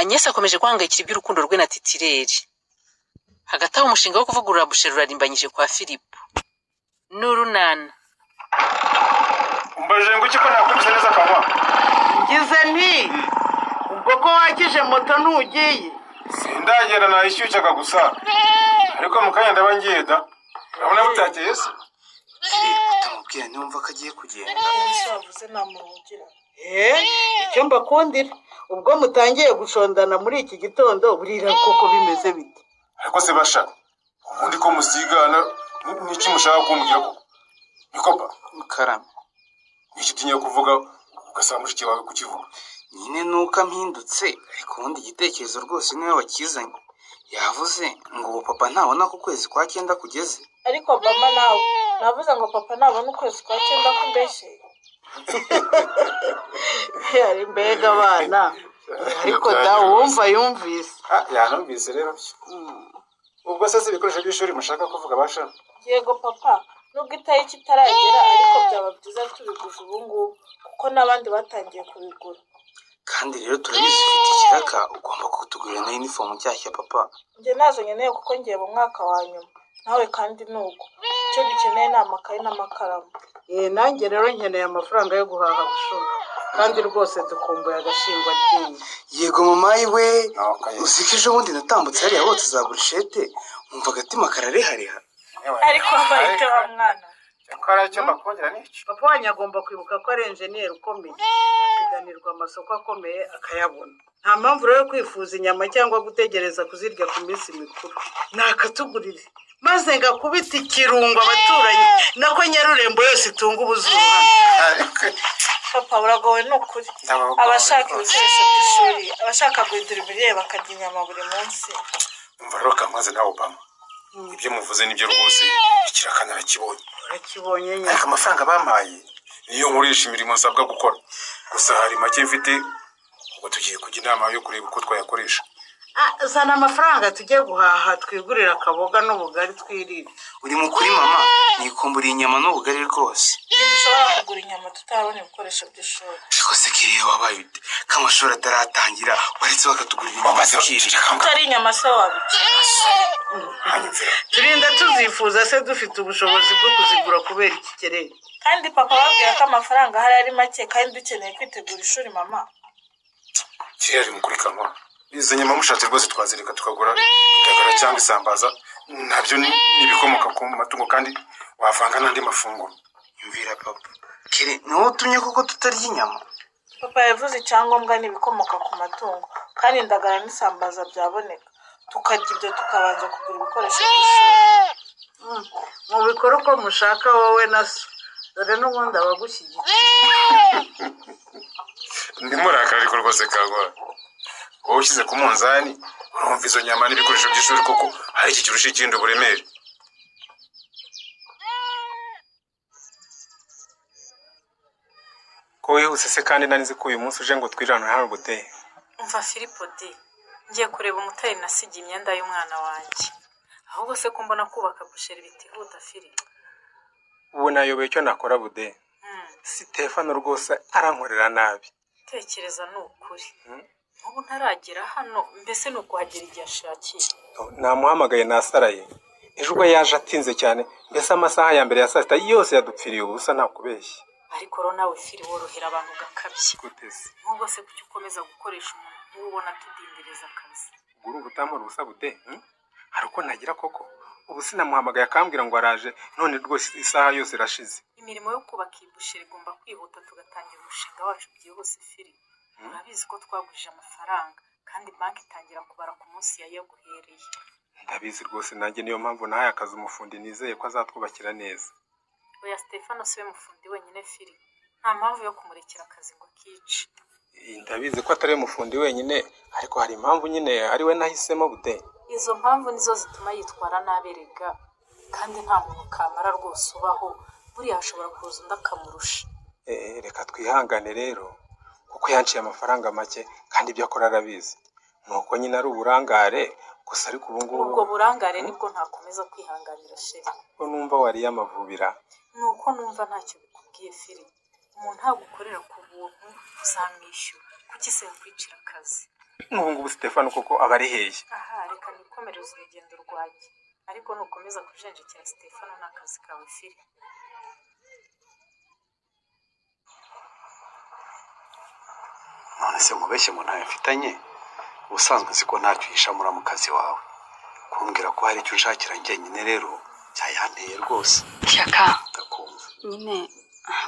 Agnes akomeje guhangayikira iby'urukundo rwe na Titireri. Hagati aho umushinga wo kuvugurura Busheri urarimbanyije kwa Filipo. N'urunana. Umbaje ngo iki ko nakwibise neza kanwa? Ngize nti ubwo ko wakije moto ntugiye. Sindagenda nayishyucyaga gusa. Ariko mukanya ndaba ngiye da. Urabona butakeye se? Utamubwira niwumva ko agiye kugenda. Ese wavuze namurugira. Icyo mbakundira ubwo mutangiye gushondana muri iki gitondo burira koko bimeze bite? Ariko se basha. Ubundi ko musigana n'iki mushaka kumugira koko? Nikopa Mukarame. Niki tinya kuvuga ugasaba mushiki wawe kukivuga. Nyine nuko mpindutse ariko ubundi igitekerezo rwose niwe wakizanye. Yavuze ngo papa ntabona ko kwezi kwa 9 kugeze. Ariko mama nawe navuze ngo papa nabona ukwezi kwa 9 kumbeshe. Yari mbega abana. Ariko da wumva yumvise. Yanumvise rero. Ubwo se ibikoresho by'ishuri mushaka kuvuga basha? Yego papa, nubwo itariki itaragera ariko byaba byiza tubiguze ubu ngubu kuko n'abandi batangiye kubigura. Kandi rero turabizi ufite ikiraka ugomba kutugurira na uniform nshyashya papa. Nje nazo nkeneye kuko ngiye mu mwaka wa nyuma. Nawe kandi nuko. Icyo dukeneye ni amakaye n'amakaramu. Nanjye rero nkeneye amafaranga yo guhaha Bushora. Kandi rwose dukumbuye agashingwa ryinyo. Yego mama iwe. Uzikije ubundi natambutse hariya hose za brushete. Umva agatima kararehareha. Ariko mbarite wa mwana. Yakora icyo mbakongera n'iki? Papa wanyu agomba kwibuka ko ari engineer ukomeye. Akiganirwa amasoko akomeye akayabona. Nta mpamvu rero yo kwifuza inyama cyangwa gutegereza kuzirya ku minsi mikuru. Nakatugurire maze ngakubita ikirungo abaturanyi nako Nyarurembo yose itunga ubuzuru hano. Papa uragowe n'ukuri. Abashaka ibikoresho by'ishuri, abashaka guhindura imirire bakarya inyama buri munsi. Umva rero kamaze na Obama. Ibyo muvuze nibyo rwose ikiraka narakibonye. Urakibonye nyine. Ariko amafaranga bampaye niyo nkoresha imirimo nsabwa gukora. Gusa hari make mfite ubwo tugiye kujya inama yo kureba uko twayakoresha. Zana amafaranga tujye guhaha twigurira akaboga n'ubugari twirira. Uri mukuri mama, nikumburiye inyama n'ubugari rwose. Dushobora kugura inyama tutabona ibikoresho by'ishuri. Rwose kiriye wabaye ute? Kamashuri ataratangira waretse bakatugurira inyama zikirira. Utari inyama se wabice. Turinda tuzifuza se dufite ubushobozi bwo kuzigura kubera iki kereye. Kandi papa babwira ko amafaranga hari ari make kandi dukeneye kwitegura ishuri mama. Kiriya mukuri kanwa. Izo nyama mushatse rwose twazirika tukagura indagara cyangwa isambaza. Nabyo nibikomoka ku matungo kandi wavanga n'andi mafunguro. Yumvira papa. Kire no utumye kuko tutarya inyama. Papa yavuze icyangombwa n'ibikomoka ku matungo kandi indagara n'isambaza byaboneka. Tukarya ibyo tukabanza kugura ibikoresho by'ishuri. Mu bikoro ko mushaka wowe na so. Dore n'ubundi abagushyigikiye. Ndimuraka ariko rwose kagwa. Wowe ushyize ku munzani urumva izo nyama n'ibikoresho by'ishuri koko hari iki kirusha ikindi uburemere. Ko wihuse se kandi nanize ko uyu munsi uje ngo twirane hano bude. Umva Filipo de. Ngiye kureba umutari nasigiye imyenda y'umwana wanjye. Ahubwo se ko mbona kubaka Busheri bitihuta Filipo. Ubu nayoboye icyo nakora bude. Stefano rwose arankorera nabi. Tekereza n'ukuri. Ubu ntaragera hano mbese nukuhagera igihe ashakiye. Namuhamagaye nasaraye. Ejo ubwo yaje atinze cyane mbese amasaha ya mbere ya saa 6 yose yadupfiriye ubusa nakubeshye. Ariko ro nawe Fili worohera abantu gakabye. Gutese. Nubwo se kuki ukomeza gukoresha umuntu ubona tudindireza akazi. Urumva utamura ubusa bude? Hariko nagira koko. Ubu sinamuhamagaye akambwira ngo araje none rwose isaha yose irashize. Imirimo yo kubaka Busheri igomba kwihuta tugatangira umushinga wacu byihuse Fili. Urabizi ko twaguje amafaranga kandi banki itangira kubara ku munsi yaguhereye. Ndabizi rwose nanjye niyo mpamvu nahaye akazi umufundi nizeye ko azatwubakira neza. Oya Stefano siwe mufundi wenyine Fili. Nta mpamvu yo kumurekera akazi ngo kice. Ndabizi ko atari umufundi wenyine ariko hari impamvu nyine ari we nahisemo bude. Izo mpamvu nizo zituma yitwara naberega kandi nta muntu kamara rwose ubaho buriya ashobora kuza ndakamurusha. Reka twihangane rero kuko yanciye amafaranga make kandi ibyo akora arabizi. Nuko nyine ari uburangare gusa ariko ubu ngubu ubwo burangare nibwo ntakomeza kwihanganira Sheri. Ko numva wari yamavubira. Nuko numva ntacyo bikubwiye Fili. Umuntu ntagukorera ku buntu uzamwishyura kuki se yakwicira akazi. n'ubu ngubu Stefano koko aba ari hehe? aha reka nikomereze urugendo rwanjye ariko nukomeza kujenjekera Stefano n'akazi kawe Fili. none se nkubeshye ngo ntayo mfitanye ubusanzwe nzi ko ntacyo uhishamura mu kazi wawe kumbwira ko hari icyo unshakira njyenyine rero cyayanteye rwose. Shyaka ndakumva nyine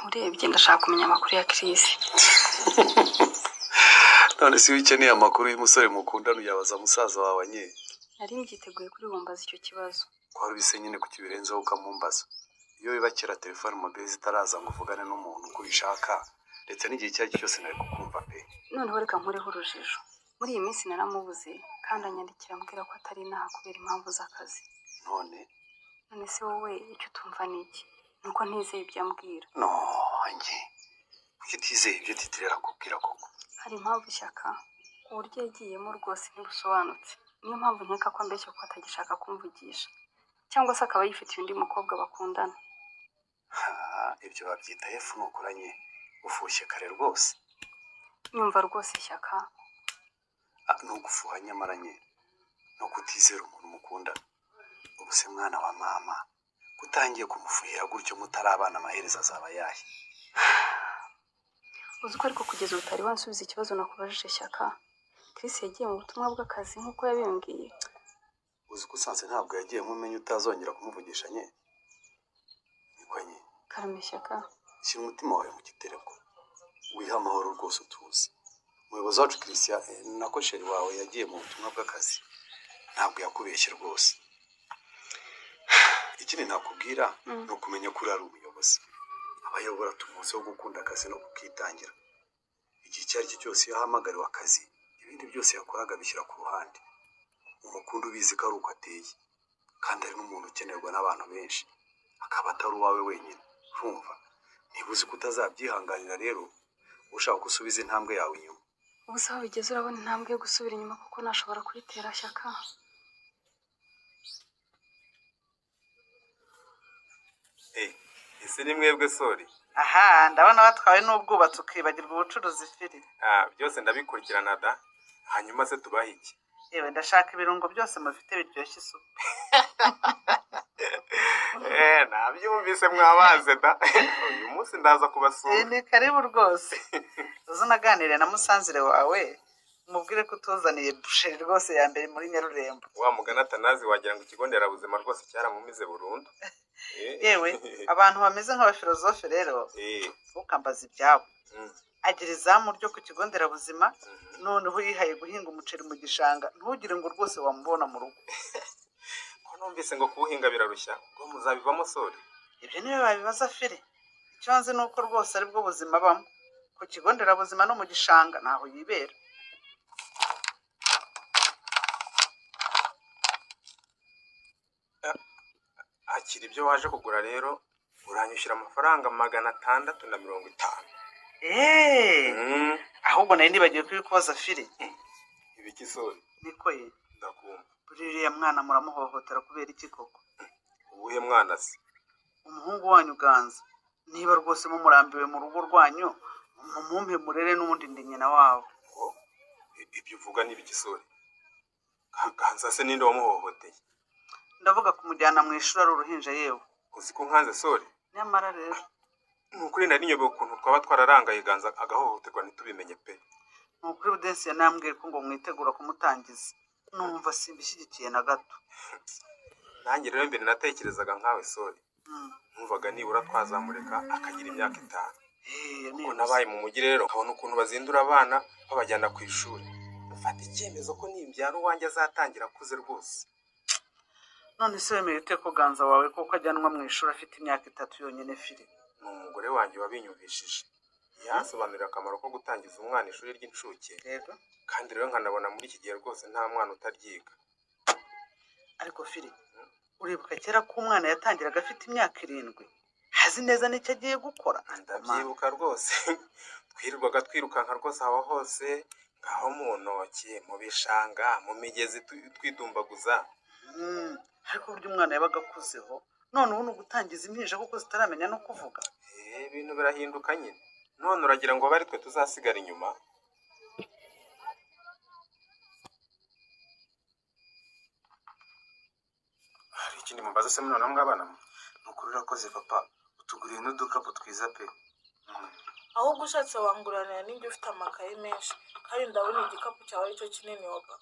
urebye ndashaka kumenya amakuru ya Chris. none se iyo ukeneye amakuru y'umusore mukundana uyabaza musaza wawe nye? Nari mbyiteguye kuri bumbaza icyo kibazo. kwari ubise nyine ku kibirenzeho ukamumbaza. iyo wibakira telefone mobile zitaraza ngo uvugane n'umuntu uko ubishaka ndetse n'igihe icyo ari cyo cyose nari kukumva pe. Noneho reka nkureho urujijo. Muri iyi minsi naramubuze kandi anyandikira ambwira ko atari inaha kubera impamvu z'akazi. none se wowe icyo utumva ni iki? Nuko ntizeye ibyo ambwira. no njye kuki utizeye ibyo titirera kubwira koko? Hari impamvu Shyaka, uburyo yagiyemo rwose ntibusobanutse. Niyo mpamvu nkeka ko ambeshya ko atagishaka kumvugisha, cyangwa se akaba yifitiye undi mukobwa bakundana. ibyo babyita hefu nukuranye ufushye kare rwose. Nyumva rwose Shyaka. ni ugufuha nyamara nye no kutizera umuntu mukunda. ubu se mwana wa mama kutangiye kumufuhira gutyo mutarabana amaherezo azaba yahe? Uzi ko ariko kugeza ubu utari wansubiza ikibazo nakubajije Shyaka. Chris yagiye mu butumwa bw'akazi nk'uko yabimbwiye. uzi ko usanze ntabwo yagiye mumenya utazongera kumuvugisha nye? niko nye Karame Shyaka. shyira umutima wawe mu gitereko wiha amahoro rwose utuze. umuyobozi wacu Christian nako sheri wawe yagiye mu butumwa bw'akazi ntabwo yakubeshye rwose. ikindi nakubwira ni ukumenya ko uri ari umuyobozi. abayobora tumuzi wo gukunda akazi no kukitangira. igihe icyo ari cyo cyose iyo ahamagariwe akazi ibindi byose yakoraga bishyira ku ruhande. umukunda ubizi ko ari uko ateye kandi ari n'umuntu ukenerwa n'abantu benshi akaba atari uwawe wenyine. urumva niba uzi ko utazabyihanganira rero ushaka gusubiza intambwe yawe inyuma. Ubu se aho bigeze urabona intambwe yo gusubira inyuma kuko ntashobora kuyitera Shyaka. ese ni mwebwe sori? aha ndabona batwawe n'ubwubatsi ukibagirwa ubucuruzi Fili. byose ndabikurikirana da. hanyuma se tubaha iki? yewe ndashaka ibirungo byose mufite biryoshye isupu. nabyumvise mwabaze da. uyu munsi ndaza kubasura. ni karibu rwose. uzi unaganire na musanzire wawe umubwire ko utuzaniye busheri rwose ya mbere muri Nyarurembo. wa mugana Atanazi wagira ngo ikigo nderabuzima rwose cyaramumize burundu. yewe abantu bameze nk'abafilozofe rero ukambaza ibyabo. agira izamu ryo ku kigo nderabuzima noneho yihaye guhinga umuceri mu gishanga ntugire ngo rwose wamubona mu rugo. ko numvise ngo kuwuhinga birarushya ngo muzabivamo sori? ibyo niwe babibaza Fili. icyo nzi ni uko rwose aribwo buzima abamo ku kigo nderabuzima no mu gishanga ntaho yibera. akira ibyo waje kugura rero uranyishyura amafaranga 650. ahubwo nari nibagiwe kubikubaza Fili. ibiki sori? niko ye ndakumva. buriya mwana muramuhohotera kubera iki koko? ubuhe mwana se? umuhungu wanyu Ganza. niba rwose mumurambiwe mu rugo rwanyu mumumpe murere n'ubundi ndi nyina wabo. ibyo uvuga ni ibiki sori? Ganza se ninde wamuhohoteye? ndavuga kumujyana mu ishuri ari uruhinja yewe. uzi ko nkanze sori? nyamara rero ni ukuri nari nyobeye ukuntu twaba twararangaye Ganza agahohoterwa ntitubimenye pe. ni ukuri Budensi yanambwiye ko ngo mwitegura kumutangiza. numva simbishyigikiye na gato. nanjye rero mbere natekerezaga nkawe sori. numvaga nibura twazamureka akagira imyaka 5. kuko nabaye mu mujyi rero nkabona ukuntu bazindura abana babajyana ku ishuri. mfata icyemezo ko nimbyara uwanjye azatangira akuze rwose. none se wemeye ute ko Ganza wawe kuko ajyanwa mu ishuri afite imyaka 3 yonyine Fili? ni umugore wanjye wabinyumvishije. yasobanurira akamaro ko gutangiza umwana ishuri ry'incuke. yego kandi rero nkanabona muri iki gihe rwose nta mwana utaryiga. ariko Fili uribuka kera ko umwana yatangiraga afite imyaka 7 hazi neza n'icyo agiye gukora? ndabyibuka rwose. twirirwaga twirukanka rwose aho hose ngaho mu ntoki mu bishanga mu migezi twidumbaguza. ariko burya umwana yabaga akuzeho none ubu ni ugutangiza impinja kuko zitaramenya no kuvuga. ibintu birahinduka nyine. none uragira ngo bari twe tuzasigara inyuma? ikindi mumbaza se none mwabana nukuri urakoze papa utuguriye n'udukapu twiza pe. ahubwo ushatse wanguranira n'ibyo ufite amakaye menshi kandi ndabona igikapu cyawe aricyo kinini waba.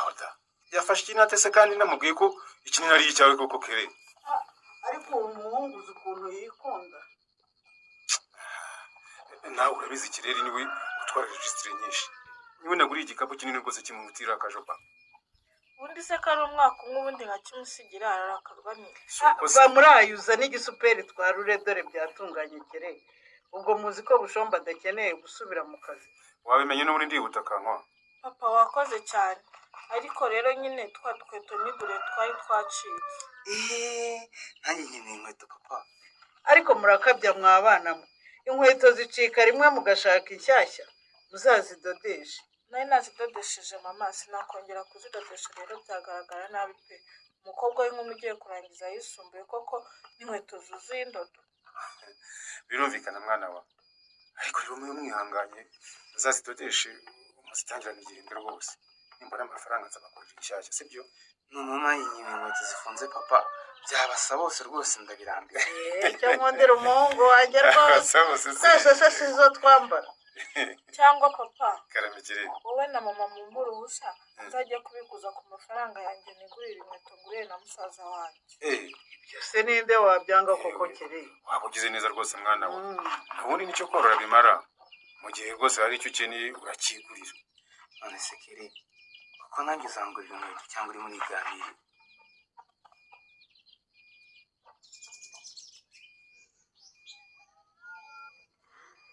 Oda yafashe ikinate se kandi namubwiye ko ikinini ari icyawe koko kere. ariko uwo muhungu uzi ukuntu yikunda. Nawe urabizi Kireri niwe utwara registre nyinshi. Niwe naguriye igikapu kinini rwose kimutira akajopa. ubundi se ko ari umwaka umwe ubundi nkakimusigira ararakarwa niki. Bamurayuza n'igisuperi twa rure dore byatunganye kere. Ubwo muzi ko Bushomba adakeneye gusubira mu kazi. Wabimenye n'ubundi ndihuta kankwa. Papa wakoze cyane ariko rero nyine twa dukweto nigure twari twacitse. Nanjye nkeneye inkweto papa. Ariko murakabya mwabana mwe. Inkweto zicika rimwe mugashaka inshyashya muzazidodeshe. Nari nazidodesheje mama sinakongera kuzidodesha rero byagaragara nabi pe. Umukobwa w'inkumi ugiye kurangiza yisumbuye koko n'inkweto zuzuye indodo. Birumvikana mwana wa. Ariko rero mwihanganye muzazidodeshe umuzitangirana igihembwe rwose. Nimbona amafaranga nzabakorera inshyashya sibyo? None nanjye nkeneye inkweto zifunze papa. Byabasa bose rwose ndabirambiwe. Cyo nkundira umuhungu wanjye rwose. Zose sizo twambara. Cyangwa papa Karamekere. wowe na mama mu ruhushya nzajya kubikuza ku mafaranga yanjye nigurira inkweto nguriye na musaza wanjye. Se ninde wabyanga koko kere. Waba ugize neza rwose mwana wa. Ubundi nicyo korora bimara. Mu gihe rwose hari icyo ukeneye urakigurira. None se kere kuko nanjye uzangurira inkweto cyangwa uri muri ganire.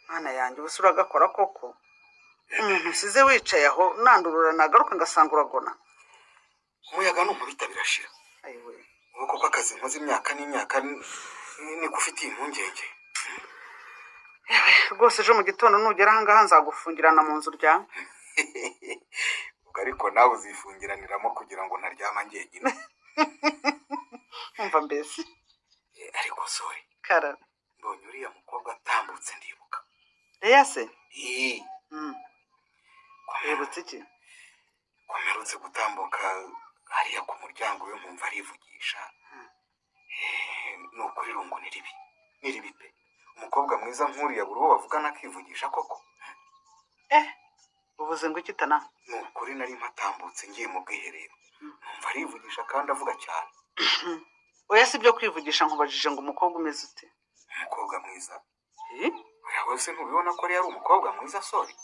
Mana yanjye ubuse uragakora koko. Umuntu usize wicaye aho nandurura nagaruka ngasanga uragona. Umuyaga n'umubita birashira. Ayiwe. Ubu koko akazi nkoze imyaka n'imyaka ni gufitiye impungenge. Rwose ejo mu gitondo nugera aha ngaha nzagufungirana mu nzu rya. Ubwo ariko nawe uzifungiraniramo kugira ngo ntaryama njyenyine. Umva mbese. Ariko sorry. Karame. Mbonye uriya mukobwa atambutse ndibuka. Leya se? Kwibutse iki? Kwamerutse gutambuka hariya ku muryango we nkumva arivugisha. Nukuri rungu niribi pe. Umukobwa mwiza nk'uriya buri uwo bavugana akivugisha koko. Uvuze ngo iki tana? Nukuri nari mpatambutse ngiye mu bwiherero. Numva arivugisha kandi avuga cyane. Oya si byo kwivugisha nkubajije ngo umukobwa umeze ute? Umukobwa mwiza. Oya wese ntubibona ko ari umukobwa mwiza sorry.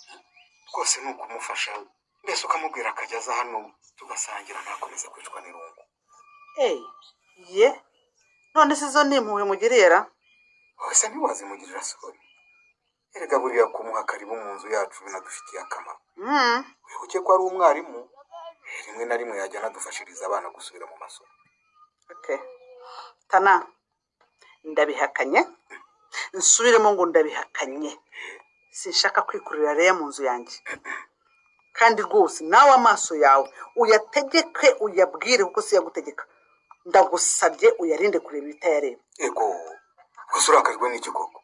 Rwose ni ukumufasha mbese ukamubwira akajya aza hano tugasangira ntakomeza kwicwa n'irungu. Ye none se zo nimpuwe mugirira? Wese ntiwazimugirira sorry. Erega buriya kumuha karibu mu nzu yacu binadufitiye akamaro. Wibuke ko ari umwarimu rimwe na rimwe yajya anadufashiriza abana gusubira mu masomo. Tana ndabihakanye nsubiremo ngo ndabihakanye. Sinshaka kwikurira Leya mu nzu yanjye. Kandi rwose nawe amaso yawe uyategeke uyabwire kuko si yagutegeka. Ndagusabye uyarinde kureba ibitayareba. Ego gusa urakajwe n'iki koko?